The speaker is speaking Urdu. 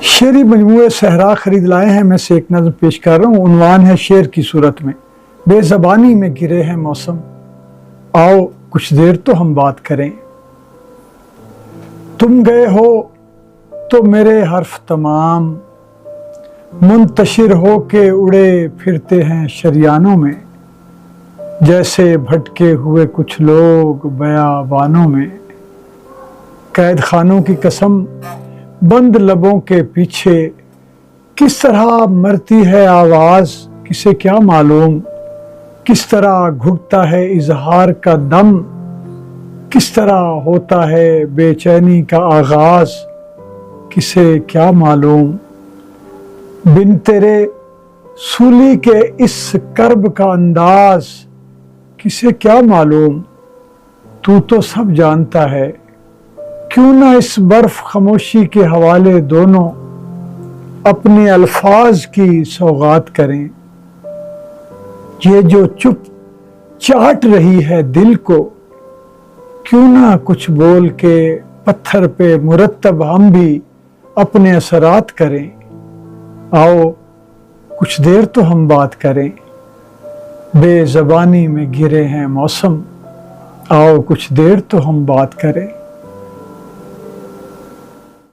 شعری مجموعے صحرا خرید لائے ہیں، میں سے ایک نظم پیش کر رہا ہوں۔ عنوان ہے شعر کی صورت میں، بے زبانی میں گرے ہیں موسم، آؤ کچھ دیر تو ہم بات کریں۔ تم گئے ہو تو میرے حرف تمام منتشر ہو کے اڑے پھرتے ہیں شریانوں میں، جیسے بھٹکے ہوئے کچھ لوگ بیابانوں میں۔ قید خانوں کی قسم بند لبوں کے پیچھے کس طرح مرتی ہے آواز کسے کیا معلوم، کس طرح گھٹتا ہے اظہار کا دم، کس طرح ہوتا ہے بے چینی کا آغاز کسے کیا معلوم۔ بن تیرے سولی کے اس کرب کا انداز کسے کیا معلوم، تو سب جانتا ہے، کیوں نہ اس برف خاموشی کے حوالے دونوں اپنے الفاظ کی سوغات کریں۔ یہ جو چپ چاٹ رہی ہے دل کو، کیوں نہ کچھ بول کے پتھر پہ مرتب ہم بھی اپنے اثرات کریں۔ آؤ کچھ دیر تو ہم بات کریں، بے زبانی میں گرے ہیں موسم، آؤ کچھ دیر تو ہم بات کریں۔